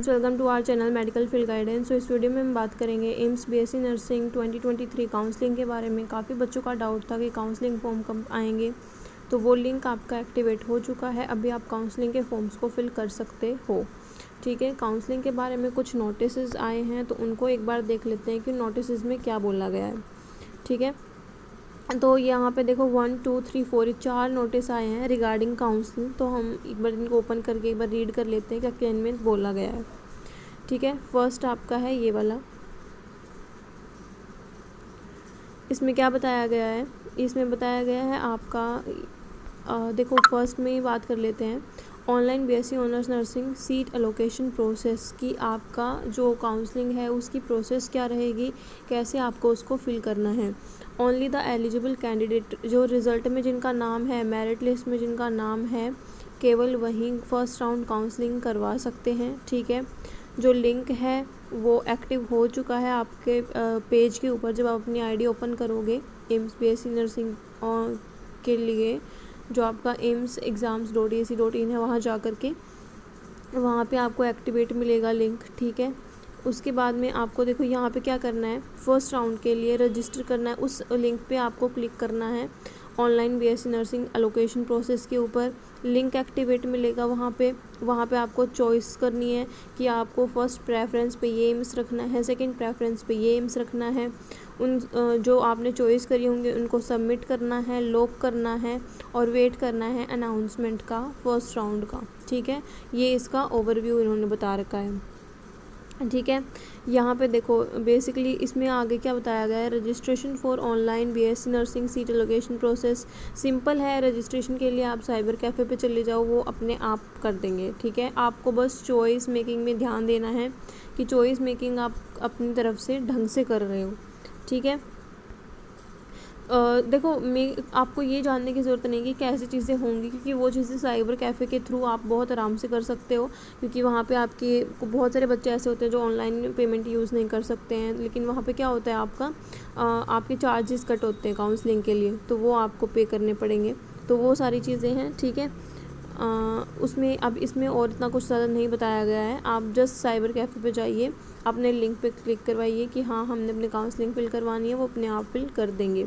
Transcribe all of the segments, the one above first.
Welcome to our channel medical field guidance. इस वीडियो में हम बात करेंगे एम्स बीएससी नर्सिंग 2023 काउंसलिंग के बारे में। काफ़ी बच्चों का डाउट था कि काउंसलिंग फॉर्म कब आएंगे, तो वो लिंक आपका एक्टिवेट हो चुका है। अभी आप काउंसलिंग के फॉर्म्स को फिल कर सकते हो। ठीक है, काउंसलिंग के बारे में कुछ नोटिस आए हैं, तो उनको एक बार देख लेते हैं कि नोटिस में क्या बोला गया है। ठीक है, तो यहाँ पे देखो 1 2 3 4 ये 4 नोटिस आए हैं रिगार्डिंग काउंसलिंग। तो हम एक बार इनको ओपन करके एक बार रीड कर लेते हैं क्या इनमें बोला गया है। ठीक है, फर्स्ट आपका है ये वाला। इसमें क्या बताया गया है? इसमें बताया गया है आपका देखो फर्स्ट में ही बात कर लेते हैं। Online BSc honours nursing seat allocation process की आपका जो काउंसलिंग है उसकी प्रोसेस क्या रहेगी, कैसे आपको उसको फिल करना है। ओनली द एलिजिबल कैंडिडेट, जो रिज़ल्ट में जिनका नाम है, मेरिट लिस्ट में जिनका नाम है, केवल वहीं फर्स्ट राउंड काउंसलिंग करवा सकते हैं। ठीक है, जो लिंक है वो एक्टिव हो चुका है आपके पेज के ऊपर। जब आप अपनी आईडी ओपन करोगे एम्स बीएससी नर्सिंग के लिए, जो आपका eamsexams.ac.in है, वहाँ जा कर के वहाँ पे आपको एक्टिवेट मिलेगा लिंक। ठीक है, उसके बाद में आपको देखो यहाँ पे क्या करना है, फर्स्ट राउंड के लिए रजिस्टर करना है। उस लिंक पे आपको क्लिक करना है online BSc nursing allocation process के ऊपर। लिंक एक्टिवेट मिलेगा वहाँ पे आपको चॉइस करनी है कि आपको फर्स्ट प्रेफरेंस पे ये एम्स रखना है, सेकंड प्रेफरेंस पे ये एम्स रखना है। उन जो आपने चॉइस करी होंगे उनको सबमिट करना है, लॉक करना है और वेट करना है अनाउंसमेंट का फर्स्ट राउंड का। ठीक है, ये इसका ओवरव्यू इन्होंने बता रखा है। ठीक है, यहाँ पे देखो बेसिकली इसमें आगे क्या बताया गया है। Registration for online BSc nursing seat allocation process simple है। रजिस्ट्रेशन के लिए आप साइबर कैफ़े पे चले जाओ, वो अपने आप कर देंगे। ठीक है, आपको बस चॉइस मेकिंग में ध्यान देना है कि चॉइस मेकिंग आप अपनी तरफ से ढंग से कर रहे हो। ठीक है, देखो मैं आपको ये जानने की ज़रूरत नहीं कि कैसी चीज़ें होंगी, क्योंकि वो चीज़ें साइबर कैफ़े के थ्रू आप बहुत आराम से कर सकते हो। क्योंकि वहाँ पे आपके बहुत सारे बच्चे ऐसे होते हैं जो ऑनलाइन पेमेंट यूज़ नहीं कर सकते हैं, लेकिन वहाँ पे क्या होता है आपके चार्जेस कट होते हैं काउंसलिंग के लिए, तो वो आपको पे करने पड़ेंगे। तो वो सारी चीज़ें हैं। ठीक है, उसमें अब इसमें और इतना कुछ ज़्यादा नहीं बताया गया है। आप जस्ट साइबर कैफ़े पे जाइए, अपने लिंक पे क्लिक करवाइए कि हाँ हमने अपनी काउंसलिंग फिल करवानी है, वो अपने आप फिल कर देंगे।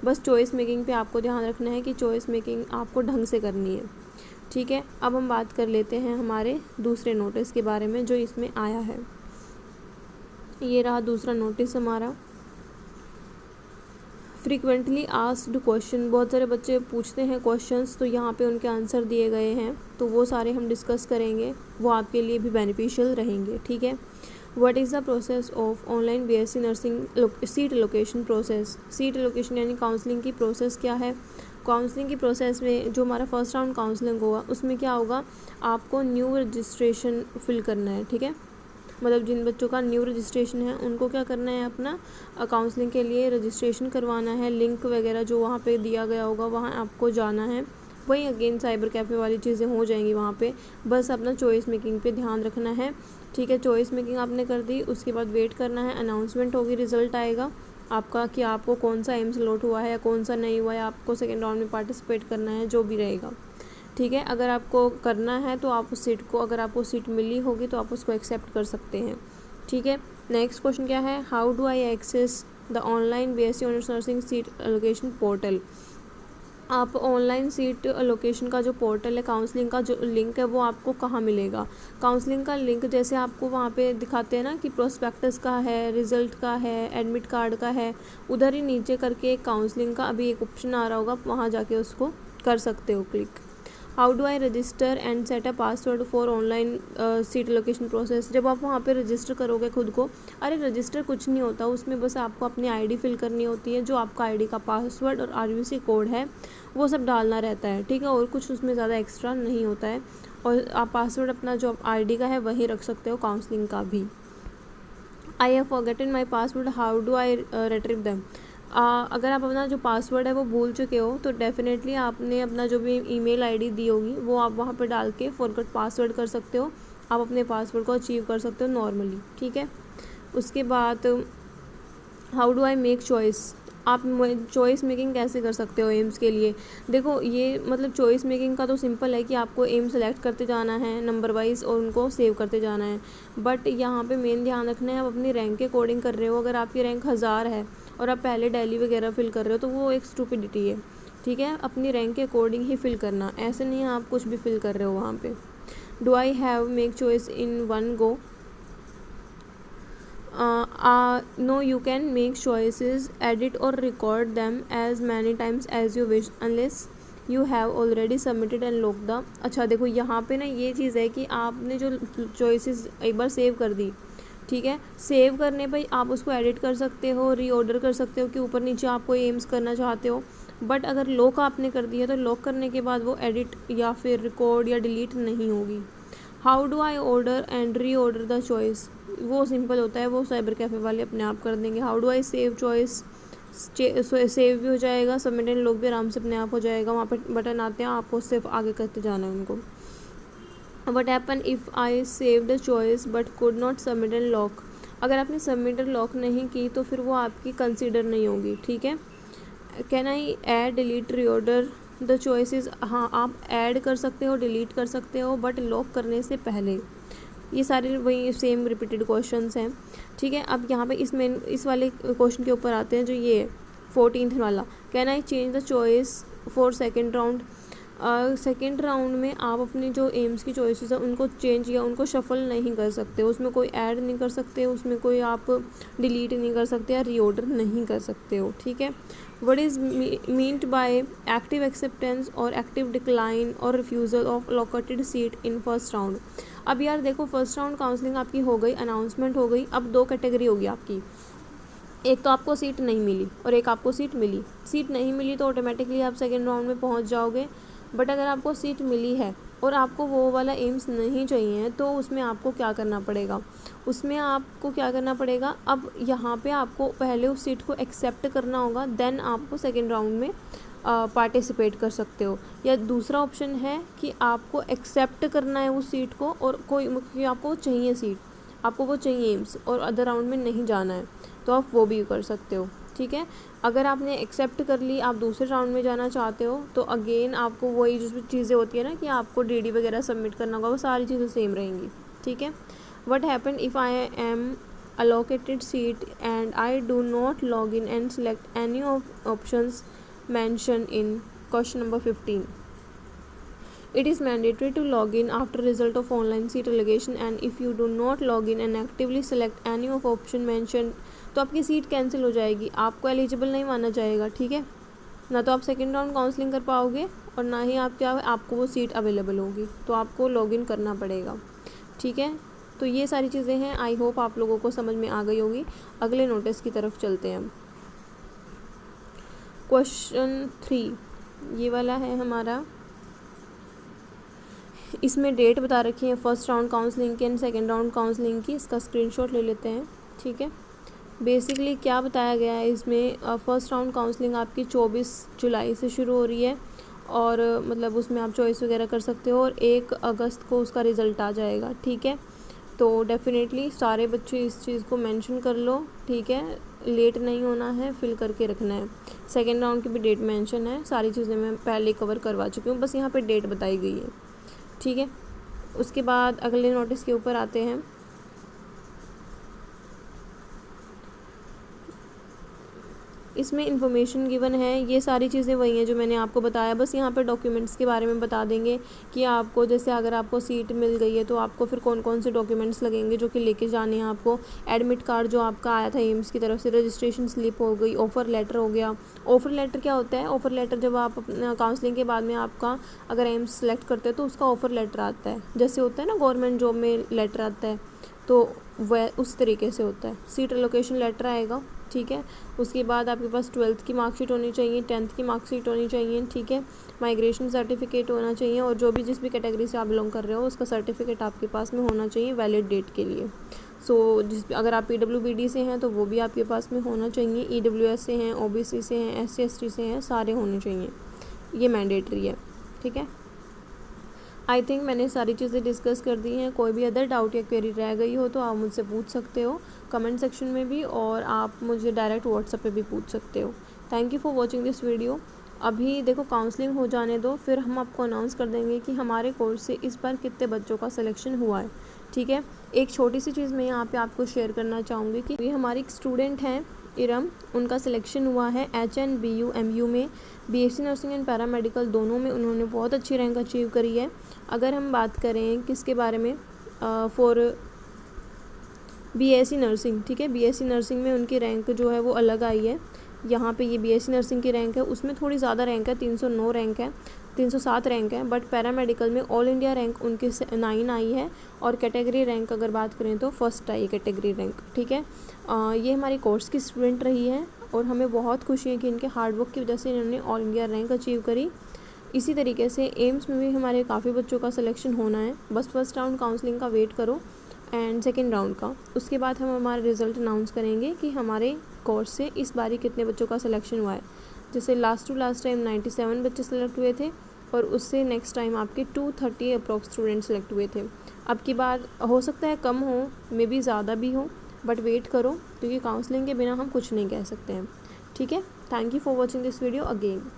बस चॉइस मेकिंग पे आपको ध्यान रखना है कि चॉइस मेकिंग आपको ढंग से करनी है। ठीक है, अब हम बात कर लेते हैं हमारे दूसरे नोटिस के बारे में जो इसमें आया है। ये रहा दूसरा नोटिस हमारा। फ्रीक्वेंटली आस्क्ड क्वेश्चन, बहुत सारे बच्चे पूछते हैं क्वेश्चंस, तो यहाँ पे उनके आंसर दिए गए हैं, तो वो सारे हम डिस्कस करेंगे, वो आपके लिए भी बेनिफिशियल रहेंगे। ठीक है, what is the process of online BSc nursing seat allocation process. Seat allocation यानी काउंसलिंग की प्रोसेस क्या है। काउंसलिंग की प्रोसेस में जो हमारा फर्स्ट राउंड काउंसलिंग होगा उसमें क्या होगा, आपको न्यू रजिस्ट्रेशन फिल करना है। ठीक है, मतलब जिन बच्चों का न्यू रजिस्ट्रेशन है उनको क्या करना है, अपना काउंसलिंग के लिए रजिस्ट्रेशन करवाना है। लिंक वगैरह जो वहाँ पे दिया गया होगा वहाँ आपको जाना है। वही अगेन साइबर कैफ़े वाली चीज़ें हो जाएंगी वहाँ पे। बस अपना चॉइस मेकिंग पे ध्यान रखना है। ठीक है, चॉइस मेकिंग आपने कर दी, उसके बाद वेट करना है, अनाउंसमेंट होगी, रिज़ल्ट आएगा आपका कि आपको कौन सा एम्स अलॉट हुआ है या कौन सा नहीं हुआ है, आपको सेकेंड राउंड में पार्टिसिपेट करना है, जो भी रहेगा। ठीक है, अगर आपको करना है तो आप उस सीट को, अगर आपको सीट मिली होगी तो आप उसको एक्सेप्ट कर सकते हैं। ठीक है, नेक्स्ट क्वेश्चन क्या है, how do I access the online BSc honours nursing seat allocation portal. आप ऑनलाइन सीट एलोकेशन का जो पोर्टल है, काउंसलिंग का जो लिंक है, वो आपको कहाँ मिलेगा। काउंसलिंग का लिंक जैसे आपको वहाँ पे दिखाते हैं ना कि प्रोस्पेक्टस का है, रिज़ल्ट का है, एडमिट कार्ड का है, उधर ही नीचे करके एक काउंसलिंग का अभी एक ऑप्शन आ रहा होगा, वहाँ जाके उसको कर सकते हो click. How do I register and set a password for online seat allocation process. जब आप वहाँ पे रजिस्टर करोगे खुद को, अरे रजिस्टर कुछ नहीं होता, उसमें बस आपको अपनी आईडी फिल करनी होती है, जो आपका आईडी का पासवर्ड और आरयूसी कोड है वो सब डालना रहता है। ठीक है, और कुछ उसमें ज़्यादा एक्स्ट्रा नहीं होता है, और आप पासवर्ड अपना जो आईडी का है वही रख सकते हो, काउंसलिंग का भी। I have forgotten my password, how do I retrieve them. अगर आप अपना जो पासवर्ड है वो भूल चुके हो तो डेफिनेटली आपने अपना जो भी ईमेल आईडी दी होगी वो आप वहाँ पर डाल के फॉरगेट पासवर्ड कर सकते हो, आप अपने पासवर्ड को अचीव कर सकते हो नॉर्मली। ठीक है, उसके बाद how do I make choice, आप चॉइस मेकिंग कैसे कर सकते हो एम्स के लिए? देखो ये मतलब चॉइस मेकिंग का तो सिंपल है कि आपको एम सेलेक्ट करते जाना है नंबर वाइज और उनको सेव करते जाना है। बट यहाँ पे मेन ध्यान रखना है आप अपनी रैंक के अकॉर्डिंग कर रहे हो। अगर आपकी रैंक 1000 है और आप पहले दिल्ली वगैरह फिल कर रहे हो तो वो एक स्टूपिडिटी है, ठीक है। अपनी रैंक के अकॉर्डिंग ही फिल करना, ऐसे नहीं आप कुछ भी फिल कर रहे हो वहाँ पे। Do I have make choice in one go? No, you can make choices, edit or record them as many times as you wish unless you have already submitted and logged the। अच्छा देखो यहाँ पे ना ये चीज़ है कि आपने जो चॉइसेस एक बार सेव कर दी, ठीक है, सेव करने पर आप उसको एडिट कर सकते हो, रीऑर्डर कर सकते हो कि ऊपर नीचे आप कोई एम्स करना चाहते हो। बट अगर लॉक आपने कर दिया तो लॉक करने के बाद वो एडिट या फिर रिकॉर्ड या डिलीट नहीं होगी। How do I order and re order the choice? वो सिंपल होता है, वो साइबर कैफ़े वाले अपने आप कर देंगे। How do I save choice? Save भी हो जाएगा, सबमिट एंड लॉक भी आराम से अपने आप हो जाएगा। वहाँ पर बटन आते हैं, आपको सिर्फ आगे करते जाना है उनको। What happen if I save the choice but could not submit and lock? अगर आपने सबमिट एंड लॉक नहीं की तो फिर वो आपकी कंसिडर नहीं होगी, ठीक है। कैन आई ऐड डिलीट री ऑर्डर द चॉइसेस? हाँ, आप ऐड कर सकते हो, डिलीट कर सकते हो, बट लॉक करने से पहले। ये सारे वही सेम रिपीटेड क्वेश्चंस हैं, ठीक है। अब यहाँ पे इस वाले क्वेश्चन के ऊपर आते हैं जो ये 14th वाला। Can I change the choice for second round? Second round में आप अपनी जो एम्स की चॉइसेस हैं उनको चेंज या उनको शफल नहीं कर सकते, उसमें कोई ऐड नहीं कर सकते, उसमें कोई आप डिलीट नहीं कर सकते या रीऑर्डर नहीं कर सकते हो, ठीक है। What is meant by active acceptance और एक्टिव डिक्लाइन और refusal of allotted seat in first round? अब यार देखो, फर्स्ट राउंड काउंसलिंग आपकी हो गई, अनाउंसमेंट हो गई। अब दो कैटेगरी होगी आपकी, एक तो आपको सीट नहीं मिली और एक आपको सीट मिली। सीट नहीं मिली तो ऑटोमेटिकली आप सेकेंड राउंड में पहुंच जाओगे। बट अगर आपको सीट मिली है और आपको वो वाला एम्स नहीं चाहिए तो उसमें आपको क्या करना पड़ेगा? उसमें आपको क्या करना पड़ेगा, अब यहाँ पे आपको पहले उस सीट को एक्सेप्ट करना होगा, देन आपको सेकेंड राउंड में पार्टिसिपेट कर सकते हो। या दूसरा ऑप्शन है कि आपको एक्सेप्ट करना है उस सीट को और कोई आपको चाहिए सीट, आपको वो चाहिए एम्स और अदर राउंड में नहीं जाना है, तो आप वो भी कर सकते हो, ठीक है। अगर आपने एक्सेप्ट कर ली, आप दूसरे राउंड में जाना चाहते हो तो अगेन आपको वही जो चीज़ें होती है ना कि आपको डीडी वगैरह सबमिट करना होगा, वो सारी चीज़ें सेम रहेंगी, ठीक है। What happen if I am allocated seat and I do not log in and select any of options mentioned in question number 15? It is mandatory to log in after result of online seat allocation and if you do not log in and actively select any of option mentioned तो आपकी seat cancel हो जाएगी, आपको eligible नहीं माना जाएगा, ठीक है। ना तो आप सेकेंड राउंड काउंसलिंग कर पाओगे और ना ही आपको वो सीट अवेलेबल होगी, तो आपको लॉगिन करना पड़ेगा, ठीक है। तो ये सारी चीज़ें हैं, आई होप आप लोगों को समझ में आ गई होगी। अगले नोटिस की तरफ चलते हैं। क्वेश्चन 3 ये वाला है हमारा, इसमें डेट बता रखी है फर्स्ट राउंड काउंसलिंग की एंड सेकेंड राउंड काउंसलिंग की। इसका स्क्रीनशॉट ले लेते हैं, ठीक है। बेसिकली क्या बताया गया है इसमें, फ़र्स्ट राउंड काउंसलिंग आपकी 24 जुलाई से शुरू हो रही है और मतलब उसमें आप चॉइस वगैरह कर सकते हो और 1 अगस्त को उसका रिज़ल्ट आ जाएगा, ठीक है। तो डेफिनेटली सारे बच्चे इस चीज़ को मेंशन कर लो, ठीक है। लेट नहीं होना है, फिल करके रखना है। सेकेंड राउंड की भी डेट मेंशन है, सारी चीज़ें मैं पहले कवर करवा चुकी हूँ, बस यहाँ पे डेट बताई गई है, ठीक है। उसके बाद अगले नोटिस के ऊपर आते हैं। इसमें इन्फॉर्मेशन गिवन है, ये सारी चीज़ें वही हैं जो मैंने आपको बताया, बस यहाँ पे डॉक्यूमेंट्स के बारे में बता देंगे कि आपको जैसे अगर आपको सीट मिल गई है तो आपको फिर कौन कौन से डॉक्यूमेंट्स लगेंगे जो कि लेके जाने हैं आपको। एडमिट कार्ड जो आपका आया था एम्स की तरफ से, रजिस्ट्रेशन स्लिप हो गई, ऑफ़र लेटर हो गया। ऑफ़र लेटर क्या होता है? ऑफ़र लेटर जब आप काउंसलिंग के बाद में आपका अगर एम्स सेलेक्ट करते हो तो उसका ऑफ़र लेटर आता है, जैसे होता है ना गवर्नमेंट जॉब में लेटर आता है, तो वह उस तरीके से होता है। सीट एलोकेशन लेटर आएगा, ठीक है। उसके बाद आपके पास 12th की मार्कशीट होनी चाहिए, 10th की मार्कशीट होनी चाहिए, ठीक है। माइग्रेशन सर्टिफिकेट होना चाहिए और जो भी जिस भी कैटेगरी से आप बिलोंग कर रहे हो उसका सर्टिफिकेट आपके पास में होना चाहिए वैलिड डेट के लिए। अगर आप PWBD से हैं तो वो भी आपके पास में होना चाहिए, EWS से हैं, OBC से हैं, SC ST से हैं, सारे होने चाहिए, ये मैंडेटरी है, ठीक है। आई थिंक मैंने सारी चीज़ें डिस्कस कर दी हैं। कोई भी अदर डाउट या क्वेरी रह गई हो तो आप मुझसे पूछ सकते हो कमेंट सेक्शन में भी, और आप मुझे डायरेक्ट व्हाट्सएप पे भी पूछ सकते हो। Thank you for watching this video. अभी देखो काउंसलिंग हो जाने दो, फिर हम आपको अनाउंस कर देंगे कि हमारे कोर्स से इस बार कितने बच्चों का सिलेक्शन हुआ है, ठीक है। एक छोटी सी चीज़ मैं यहाँ पे आपको शेयर करना चाहूँगी कि ये हमारी एक स्टूडेंट हैं इरम, उनका सिलेक्शन हुआ है HNBU में, BSc नर्सिंग एंड पैरामेडिकल दोनों में उन्होंने बहुत अच्छी रैंक अचीव करी है। अगर हम बात करें किसके बारे में, फॉर BSc नर्सिंग, ठीक है, BSc नर्सिंग में उनकी रैंक जो है वो अलग आई है। यहाँ पे ये BSc नर्सिंग की रैंक है, उसमें थोड़ी ज़्यादा रैंक है, 309 रैंक है, 307 रैंक है, बट पैरामेडिकल में ऑल इंडिया रैंक उनकी 9 आई है, और कैटेगरी रैंक अगर बात करें तो फर्स्ट आई कैटेगरी रैंक, ठीक है। ये हमारी कोर्स की स्टूडेंट रही है और हमें बहुत खुशी है कि इनके हार्डवर्क की वजह से इन्होंने ऑल इंडिया रैंक अचीव करी। इसी तरीके से एम्स में भी हमारे काफ़ी बच्चों का सिलेक्शन होना है, बस फर्स्ट राउंड काउंसलिंग का वेट करो एंड सेकेंड राउंड का, उसके बाद हम हमारे रिज़ल्ट अनाउंस करेंगे कि हमारे कोर्स से इस बारी कितने बच्चों का सिलेक्शन हुआ है। जैसे लास्ट टाइम 97 बच्चे सेलेक्ट हुए थे और उससे नेक्स्ट टाइम आपके 230 अप्रॉक्स स्टूडेंट सेलेक्ट हुए थे। अब की बार हो सकता है कम हो, मे बी ज़्यादा भी हो, बट वेट करो क्योंकि काउंसलिंग के बिना हम कुछ नहीं कह सकते हैं, ठीक है। Thank you for watching this video again.